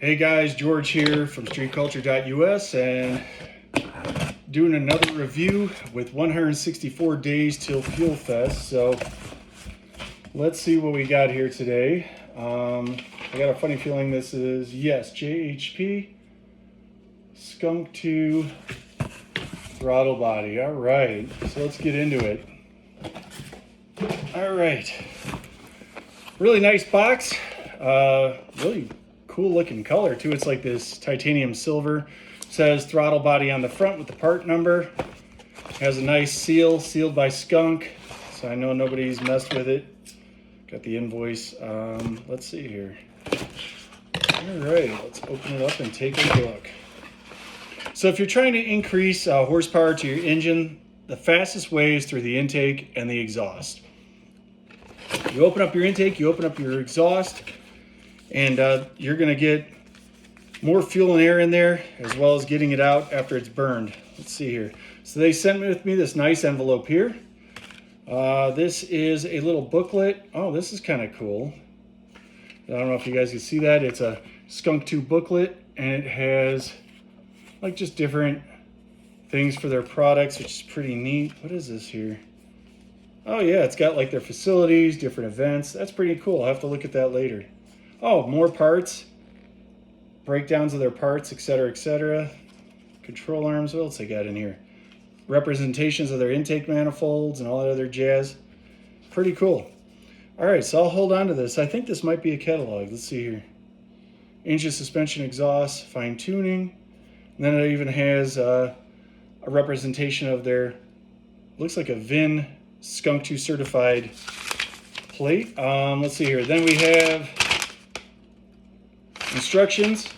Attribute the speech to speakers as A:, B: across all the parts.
A: Hey guys, George here from StreetCulture.US and doing another review with 164 days till Fuel Fest. So let's see what we got here today. I got a funny feeling this is, yes, JHP Skunk2 throttle body. All right, so let's get into it. All right, really nice box. Really cool looking color too. It's like this titanium silver. It says throttle body on the front with the part number. Has a nice seal, sealed by Skunk, so I know nobody's messed with it. Got the invoice. Let's see here. All right, let's open it up and take a look. So if you're trying to increase horsepower to your engine, the fastest way is through the intake and the exhaust. You open up your intake, you open up your exhaust, and you're going to get more fuel and air in there, as well as getting it out after it's burned. Let's see here. So they sent with me this nice envelope here. This is a little booklet. Oh, this is kind of cool. I don't know if you guys can see that. It's a Skunk2 booklet, and it has like just different things for their products, which is pretty neat. What is this here? Oh yeah, it's got like their facilities, different events. That's pretty cool. I'll have to look at that later. Oh, more parts, breakdowns of their parts, etc., etc. Control arms, what else they got in here? Representations of their intake manifolds and all that other jazz. Pretty cool. All right, so I'll hold on to this. I think this might be a catalog. Let's see here. Engine, suspension, exhaust, fine tuning. And then it even has a representation of their, looks like a VIN Skunk2 certified plate. Let's see here. Then we have instructions.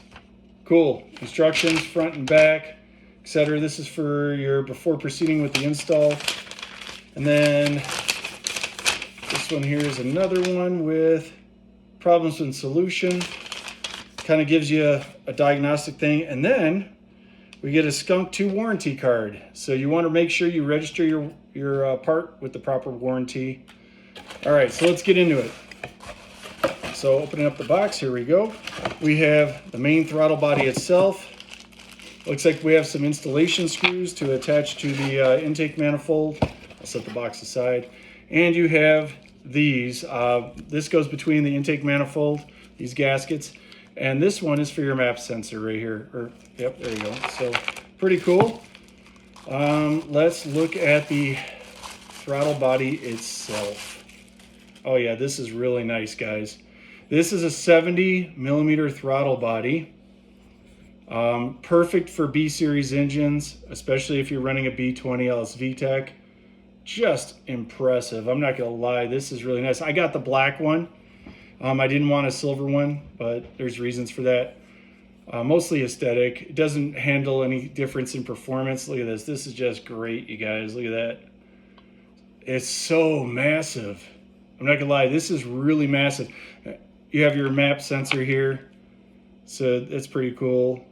A: Cool. Instructions, front and back, etc. This is for your before proceeding with the install. And then this one here is another one with problems and solution. Kind of gives you a diagnostic thing. And then we get a Skunk2 warranty card. So you want to make sure you register your part with the proper warranty. All right, so let's get into it. So opening up the box, here we go. We have the main throttle body itself. Looks like we have some installation screws to attach to the intake manifold. I'll set the box aside. And you have these. This goes between the intake manifold, these gaskets. And this one is for your map sensor right here. Yep, there you go. So pretty cool. Let's look at the throttle body itself. Oh yeah, this is really nice, guys. This is a 70 millimeter throttle body. Perfect for B series engines, especially if you're running a B20 LS VTEC. Just impressive. I'm not gonna lie, this is really nice. I got the black one. I didn't want a silver one, but there's reasons for that. Mostly aesthetic. It doesn't handle any difference in performance. Look at this. This is just great, you guys. Look at that. It's so massive. I'm not gonna lie, this is really massive. You have your map sensor here, so that's pretty cool.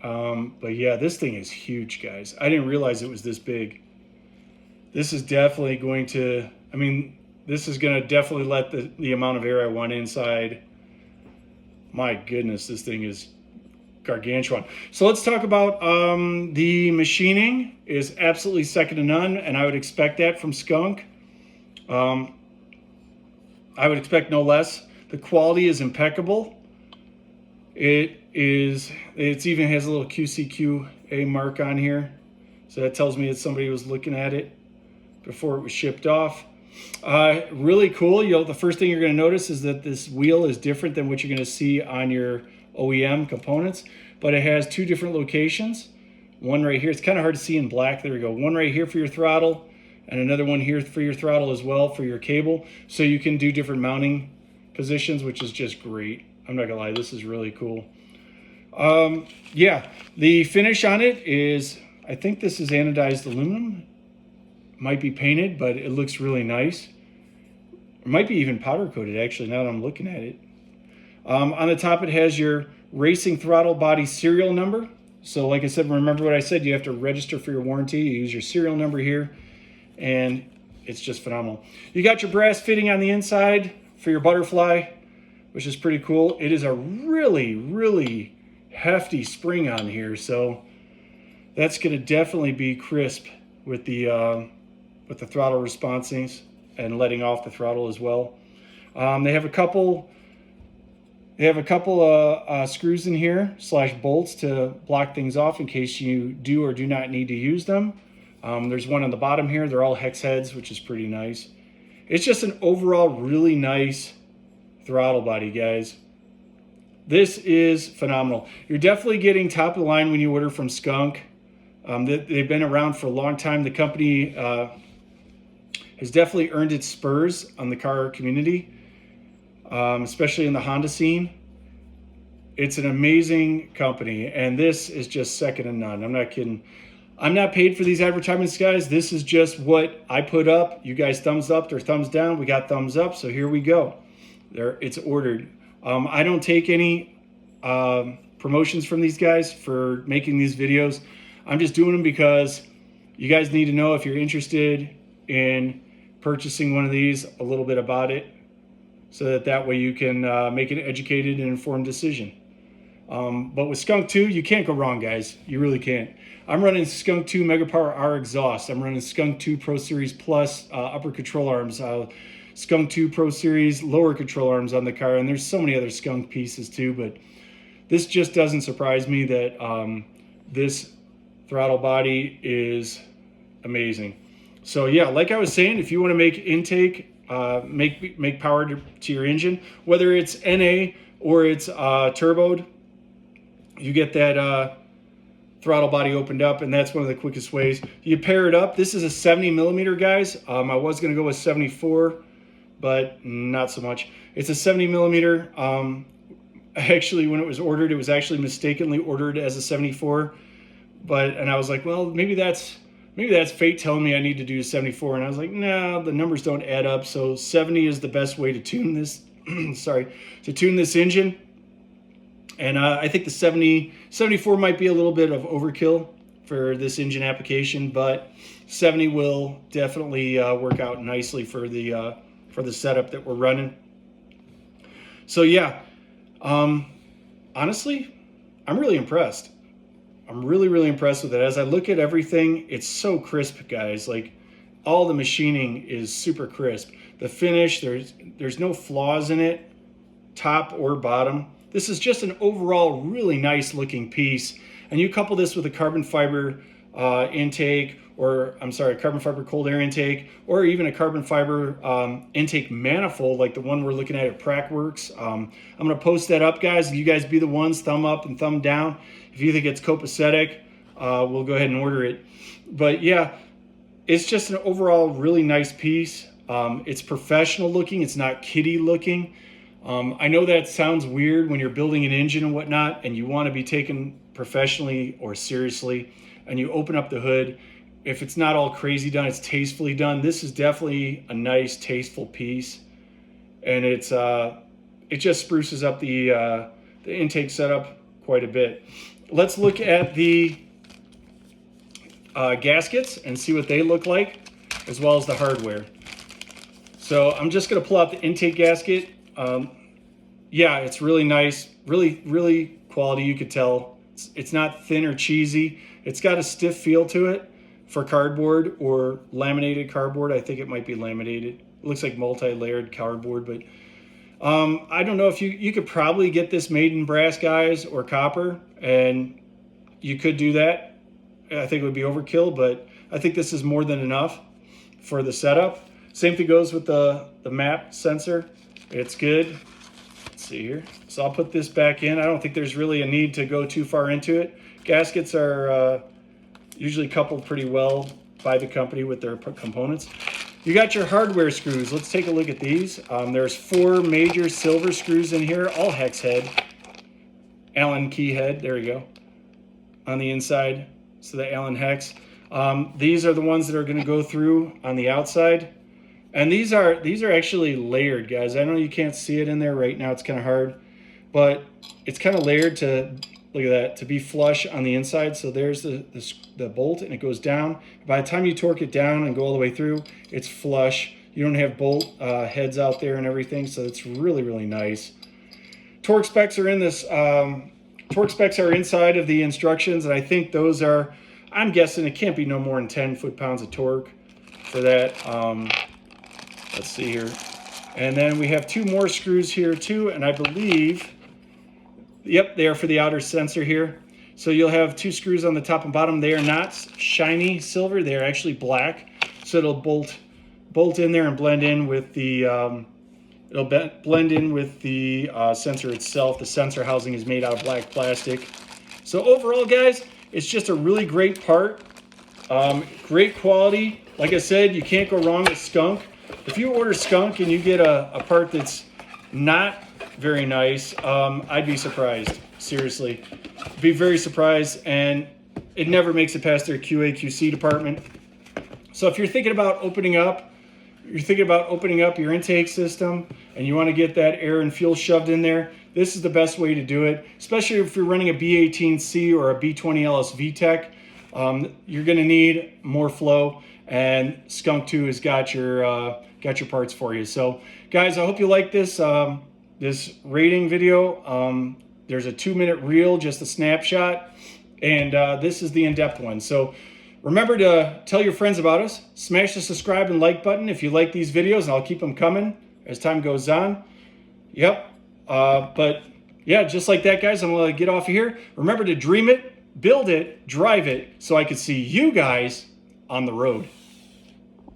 A: But yeah, this thing is huge, guys. I didn't realize it was this big. This is definitely going to, this is going to definitely let the amount of air I want inside. My goodness, this thing is gargantuan. So let's talk about the machining is absolutely second to none, and I would expect that from Skunk. I would expect no less. The quality is impeccable. It even has a little QCQA mark on here. So that tells me that somebody was looking at it before it was shipped off. Really cool. The first thing you're going to notice is that this wheel is different than what you're going to see on your OEM components, but it has two different locations. One right here. It's kind of hard to see in black. There we go. One right here for your throttle, and another one here for your throttle as well for your cable. So you can do different mounting positions, which is just great. I'm not gonna lie, this is really cool. Yeah, the finish on it is, I think this is anodized aluminum. Might be painted, but it looks really nice. It might be even powder coated, actually, now that I'm looking at it. On the top, it has your racing throttle body serial number. So like I said, remember what I said, you have to register for your warranty. You use your serial number here, and it's just phenomenal. You got your brass fitting on the inside for your butterfly, which is pretty cool. It is a really hefty spring on here, so that's going to definitely be crisp with the throttle responses and letting off the throttle as well. They have a couple screws in here / bolts to block things off in case you do or do not need to use them. There's one on the bottom here. They're all hex heads, which is pretty nice. It's just an overall really nice throttle body, guys. This is phenomenal. You're definitely getting top of the line when you order from Skunk. They've been around for a long time. The company has definitely earned its spurs on the car community, especially in the Honda scene. It's an amazing company, and this is just second to none. I'm not kidding. I'm not paid for these advertisements, guys. This is just what I put up. You guys thumbs up or thumbs down. We got thumbs up, so here we go. There, it's ordered. I don't take any promotions from these guys for making these videos. I'm just doing them because you guys need to know if you're interested in purchasing one of these, a little bit about it, so that way you can make an educated and informed decision. But with Skunk2, you can't go wrong, guys. You really can't. I'm running Skunk2 Mega Power R exhaust. I'm running Skunk2 Pro Series Plus upper control arms, Skunk2 Pro Series lower control arms on the car, and there's so many other Skunk pieces too, but this just doesn't surprise me that this throttle body is amazing. So yeah, like I was saying, if you want to make intake, make power to your engine, whether it's NA or it's turboed, you get that throttle body opened up, and that's one of the quickest ways. You pair it up. This is a 70 millimeter, guys. I was going to go with 74, but not so much. It's a 70 millimeter. Actually, when it was ordered, it was actually mistakenly ordered as a 74, and I was like, well, maybe that's fate telling me I need to do 74, and I was like, no, the numbers don't add up. So 70 is the best way to tune this. To tune this engine. And I think the 74 might be a little bit of overkill for this engine application, but 70 will definitely work out nicely for the setup that we're running. So yeah, honestly, I'm really impressed. I'm really impressed with it. As I look at everything, it's so crisp, guys. Like, all the machining is super crisp. The finish, there's no flaws in it, top or bottom. This is just an overall really nice looking piece. And you couple this with a carbon fiber intake, or I'm sorry, carbon fiber cold air intake, or even a carbon fiber intake manifold like the one we're looking at Prackworks. I'm going to post that up, guys. You guys be the ones, thumb up and thumb down. If you think it's copacetic, we'll go ahead and order it. But yeah, it's just an overall really nice piece. It's professional looking. It's not kiddie looking. I know that sounds weird when you're building an engine and whatnot, and you want to be taken professionally or seriously, and you open up the hood. If it's not all crazy done, it's tastefully done. This is definitely a nice, tasteful piece, and it just spruces up the intake setup quite a bit. Let's look at the gaskets and see what they look like, as well as the hardware. So I'm just going to pull out the intake gasket. Yeah, it's really nice, really quality. You could tell it's not thin or cheesy. It's got a stiff feel to it for cardboard or laminated cardboard. I think it might be laminated. It looks like multi-layered cardboard, but I don't know if you could probably get this made in brass, guys, or copper, and you could do that. I think it would be overkill, but I think this is more than enough for the setup. Same thing goes with the map sensor. It's good. Let's see here. So I'll put this back in. I don't think there's really a need to go too far into it. Gaskets are usually coupled pretty well by the company with their components. You got your hardware screws. Let's take a look at these. There's 4 major silver screws in here, all hex head. Allen key head, there you go, on the inside. So the Allen hex. These are the ones that are going to go through on the outside. And these are actually layered, guys. I know you can't see it in there right now. It's kind of hard, but it's kind of layered to, look at that, to be flush on the inside. So there's the bolt, and it goes down. By the time you torque it down and go all the way through, it's flush. You don't have bolt heads out there and everything, so it's really nice. torque specs are in this. Torque specs are inside of the instructions, and I think those are, I'm guessing it can't be no more than 10 foot-pounds of torque for that. Let's see here. And then we have 2 more screws here too, and I believe, yep, they are for the outer sensor here. So you'll have 2 screws on the top and bottom. They are not shiny silver, they are actually black. So it'll bolt in there and blend in with the blend in with the sensor itself. The sensor housing is made out of black plastic. So overall, guys, it's just a really great part. Great quality. Like I said, you can't go wrong with Skunk. If you order Skunk and you get a part that's not very nice, I'd be surprised. Seriously, be very surprised, and it never makes it past their QA/QC department. So if you're thinking about opening up your intake system and you want to get that air and fuel shoved in there, this is the best way to do it, especially if you're running a B18C or a B20LS VTEC. You're going to need more flow, and Skunk2 has got your parts for you. So guys, I hope you like this this rating video. There's a 2-minute reel, just a snapshot, and this is the in-depth one. So remember to tell your friends about us. Smash the subscribe and like button if you like these videos, and I'll keep them coming as time goes on. Yep. But yeah, just like that, guys, I'm going to get off of here. Remember to dream it, build it, drive it, so I can see you guys on the road.